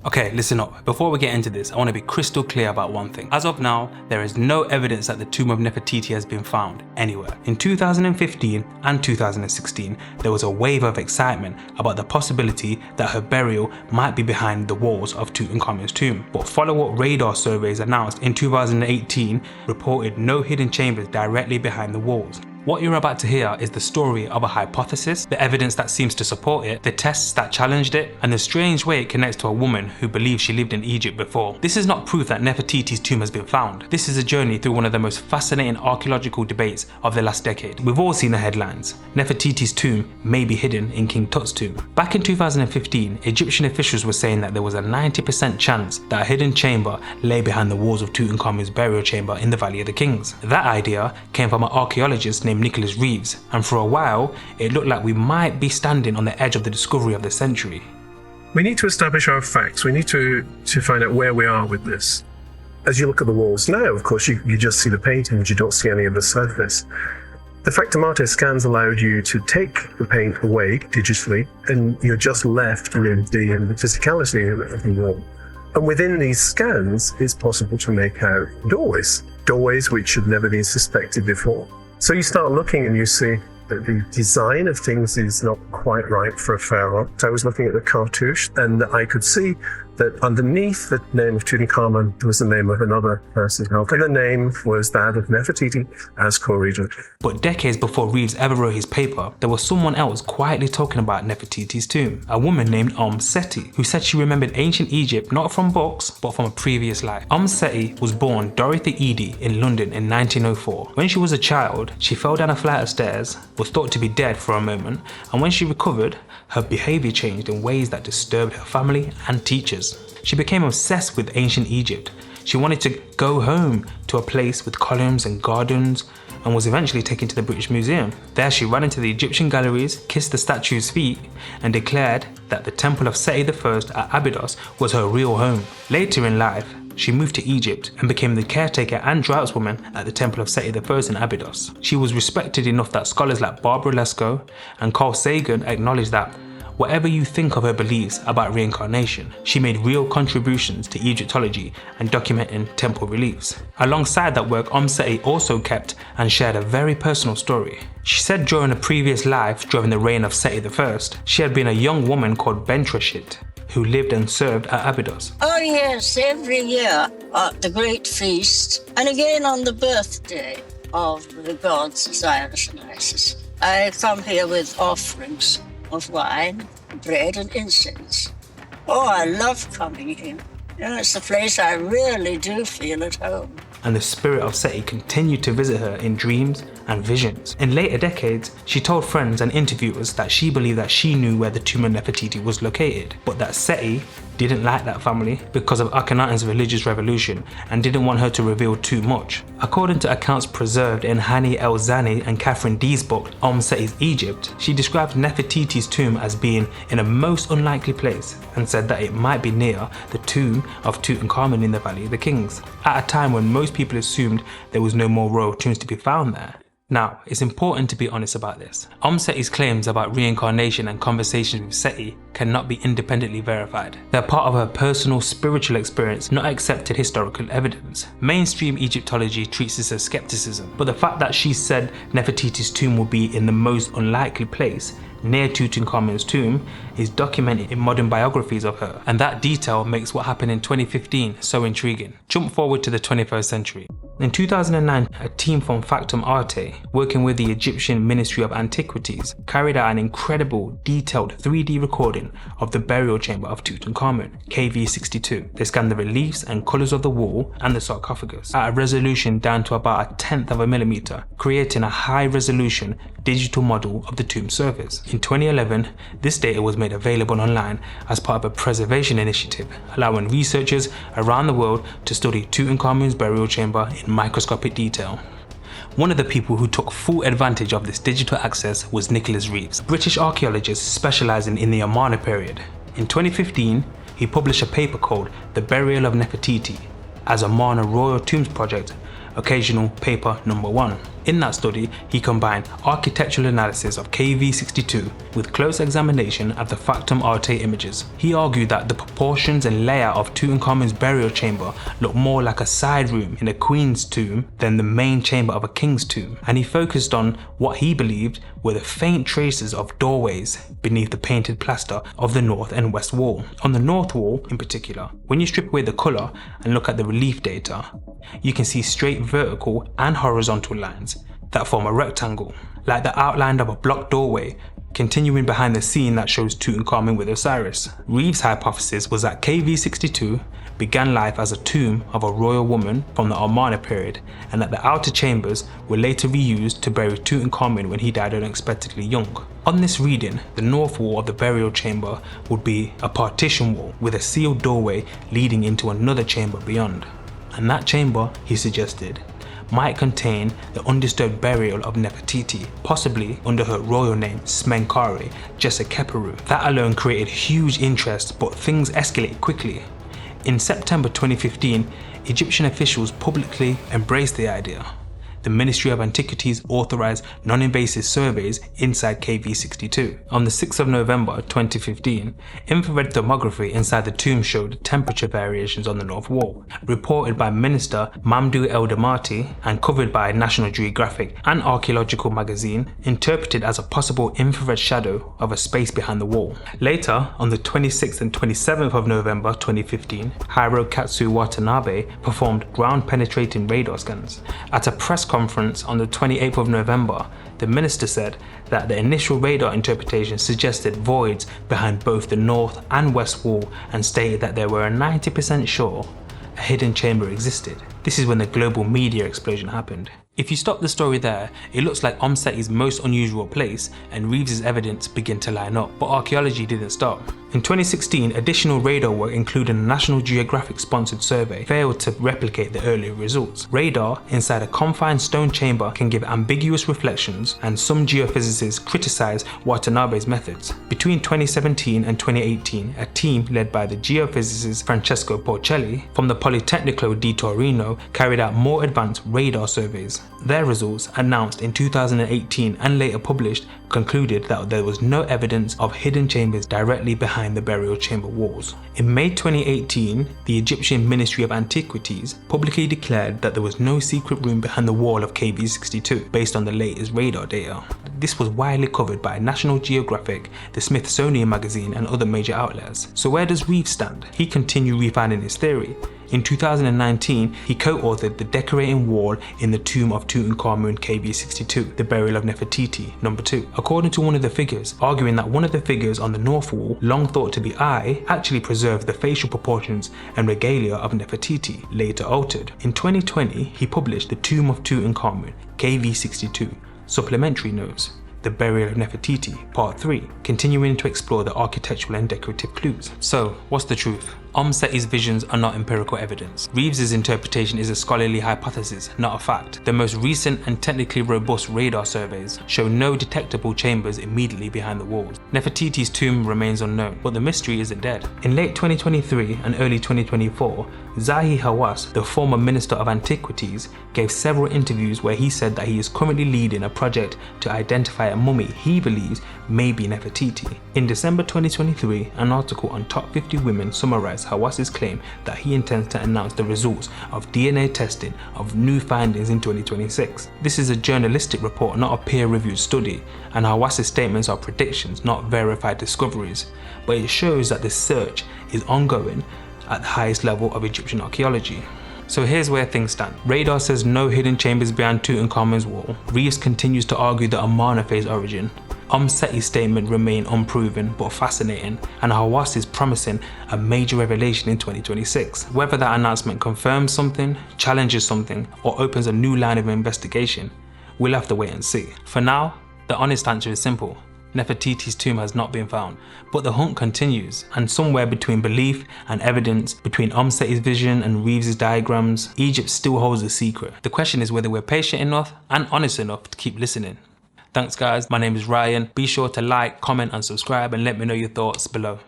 Okay, listen up. Before we get into this, I want to be crystal clear about one thing. As of now, there is no evidence that the tomb of Nefertiti has been found anywhere. In 2015 and 2016, there was a wave of excitement about the possibility that her burial might be behind the walls of Tutankhamun's tomb. But follow-up radar surveys announced in 2018 reported no hidden chambers directly behind the walls. What you're about to hear is the story of a hypothesis, the evidence that seems to support it, the tests that challenged it, and the strange way it connects to a woman who believes she lived in Egypt before. This is not proof that Nefertiti's tomb has been found. This is a journey through one of the most fascinating archaeological debates of the last decade. We've all seen the headlines. Nefertiti's tomb may be hidden in King Tut's tomb. Back in 2015, Egyptian officials were saying that there was a 90% chance that a hidden chamber lay behind the walls of Tutankhamun's burial chamber in the Valley of the Kings. That idea came from an archaeologist named Nicolas Reeves, and for a while it looked like we might be standing on the edge of the discovery of the century. We need to establish our facts. We need to find out where we are with this. As you look at the walls now, of course, you just see the paintings, you don't see any of the surface. The Factum Arte scans allowed you to take the paint away digitally, and you're just left with the physicality of the wall. And within these scans, it's possible to make out doorways which had never been suspected before. So you start looking and you see that the design of things is not quite right for a pharaoh. So I was looking at the cartouche and I could see that underneath the name of Tutankhamun, there was the name of another person. And the name was that of Nefertiti as co-regent. But decades before Reeves ever wrote his paper, there was someone else quietly talking about Nefertiti's tomb. A woman named Omm Sety, who said she remembered ancient Egypt not from books, but from a previous life. Omm Sety was born Dorothy Eady in London in 1904. When she was a child, she fell down a flight of stairs, was thought to be dead for a moment, and when she recovered, her behaviour changed in ways that disturbed her family and teachers. She became obsessed with ancient Egypt. She wanted to go home to a place with columns and gardens, and was eventually taken to the British Museum. There she ran into the Egyptian galleries, kissed the statue's feet, and declared that the temple of Seti I at Abydos was her real home. Later in life, she moved to Egypt and became the caretaker and draughtswoman at the temple of Seti I in Abydos. She was respected enough that scholars like Barbara Lesko and Carl Sagan acknowledged that whatever you think of her beliefs about reincarnation, she made real contributions to Egyptology and documenting temple reliefs. Alongside that work, Omm Sety also kept and shared a very personal story. She said during a previous life during the reign of Seti I, she had been a young woman called Bentreshit, who lived and served at Abydos. Oh yes, every year at the great feast, and again on the birthday of the gods Osiris and Isis, I come here with offerings of wine, bread and incense. Oh, I love coming here. It's a place I really do feel at home. And the spirit of Seti continued to visit her in dreams and visions. In later decades, she told friends and interviewers that she believed that she knew where the tomb of Nefertiti was located, but that Seti didn't like that family because of Akhenaten's religious revolution and didn't want her to reveal too much. According to accounts preserved in Hanny Zaini and Catherine Dees' book Omm Seti's Egypt, she described Nefertiti's tomb as being in a most unlikely place and said that it might be near the tomb of Tutankhamun in the Valley of the Kings, at a time when most people assumed there was no more royal tombs to be found there. Now, it's important to be honest about this. Omm Seti's claims about reincarnation and conversations with Seti cannot be independently verified. They're part of her personal spiritual experience, not accepted historical evidence. Mainstream Egyptology treats this as skepticism, but the fact that she said Nefertiti's tomb will be in the most unlikely place near Tutankhamun's tomb is documented in modern biographies of her, and that detail makes what happened in 2015 so intriguing. Jump forward to the 21st century. In 2009, a team from Factum Arte, working with the Egyptian Ministry of Antiquities, carried out an incredible, detailed 3D recording of the burial chamber of Tutankhamun, KV62. They scanned the reliefs and colours of the wall and the sarcophagus at a resolution down to about 1/10 of a millimeter, creating a high-resolution digital model of the tomb surface. In 2011, this data was made available online as part of a preservation initiative, allowing researchers around the world to study Tutankhamun's burial chamber in microscopic detail. One of the people who took full advantage of this digital access was Nicolas Reeves, a British archaeologist specialising in the Amarna period. In 2015, he published a paper called The Burial of Nefertiti as Amarna Royal Tombs Project, Occasional Paper No. 1. In that study, he combined architectural analysis of KV62 with close examination of the Factum Arte images. He argued that the proportions and layout of Tutankhamun's burial chamber looked more like a side room in a queen's tomb than the main chamber of a king's tomb, and he focused on what he believed were the faint traces of doorways beneath the painted plaster of the north and west wall. On the north wall in particular, when you strip away the colour and look at the relief data, you can see straight vertical and horizontal lines that form a rectangle, like the outline of a blocked doorway continuing behind the scene that shows Tutankhamun with Osiris. Reeves' hypothesis was that KV62 began life as a tomb of a royal woman from the Amarna period, and that the outer chambers were later reused to bury Tutankhamun when he died unexpectedly young. On this reading, the north wall of the burial chamber would be a partition wall with a sealed doorway leading into another chamber beyond. And that chamber, he suggested, might contain the undisturbed burial of Nefertiti, possibly under her royal name Smenkare Jesekeperu. That alone created huge interest, but things escalated quickly. In September 2015, Egyptian officials publicly embraced the idea. The Ministry of Antiquities authorized non-invasive surveys inside KV62. On the 6th of November 2015, infrared thermography inside the tomb showed temperature variations on the north wall, reported by Minister Mamdouh El-Damati and covered by National Geographic and Archaeological magazine, interpreted as a possible infrared shadow of a space behind the wall. Later, on the 26th and 27th of November 2015, Hirokatsu Watanabe performed ground-penetrating radar scans. At a press conference on the 28th of November, the minister said that the initial radar interpretation suggested voids behind both the north and west wall, and stated that they were 90% sure a hidden chamber existed. This is when the global media explosion happened. If you stop the story there, it looks like Omm Sety's most unusual place, and Reeves' evidence began to line up, but archaeology didn't stop. In 2016, additional radar work, including a National Geographic sponsored survey, failed to replicate the earlier results. Radar inside a confined stone chamber can give ambiguous reflections, and some geophysicists criticize Watanabe's methods. Between 2017 and 2018, a team led by the geophysicist Francesco Porcelli from the Politecnico di Torino carried out more advanced radar surveys. Their results, announced in 2018 and later published, concluded that there was no evidence of hidden chambers directly behind the burial chamber walls. In May 2018, the Egyptian Ministry of Antiquities publicly declared that there was no secret room behind the wall of KV62 based on the latest radar data. This was widely covered by National Geographic, the Smithsonian magazine and other major outlets. So where does Reeves stand? He continued refining his theory. In 2019, he co-authored The Decorating Wall in the Tomb of Tutankhamun KV62, The Burial of Nefertiti, No. 2. According to one of the figures, arguing that one of the figures on the north wall, long thought to be Ai, actually preserved the facial proportions and regalia of Nefertiti, later altered. In 2020, he published The Tomb of Tutankhamun KV62, Supplementary Notes, The Burial of Nefertiti, Part 3, continuing to explore the architectural and decorative clues. So, what's the truth? Omm Sety's visions are not empirical evidence. Reeves' interpretation is a scholarly hypothesis, not a fact. The most recent and technically robust radar surveys show no detectable chambers immediately behind the walls. Nefertiti's tomb remains unknown, but the mystery isn't dead. In late 2023 and early 2024, Zahi Hawass, the former Minister of Antiquities, gave several interviews where he said that he is currently leading a project to identify a mummy he believes may be Nefertiti. In December 2023, an article on Top 50 Women summarized Hawass's claim that he intends to announce the results of DNA testing of new findings in 2026. This is a journalistic report, not a peer-reviewed study, and Hawass's statements are predictions, not verified discoveries, but it shows that the search is ongoing at the highest level of Egyptian archaeology. So here's where things stand. Radar says no hidden chambers behind Tutankhamun's wall. Reeves continues to argue the Amarna phase origin. Omm Sety's statement remain unproven but fascinating, and Hawass is promising a major revelation in 2026. Whether that announcement confirms something, challenges something, or opens a new line of investigation, we'll have to wait and see. For now, the honest answer is simple. Nefertiti's tomb has not been found, but the hunt continues, and somewhere between belief and evidence, between Omm Sety's vision and Reeves' diagrams, Egypt still holds a secret. The question is whether we're patient enough and honest enough to keep listening. Thanks guys, my name is Ryan. Be sure to like, comment and subscribe, and let me know your thoughts below.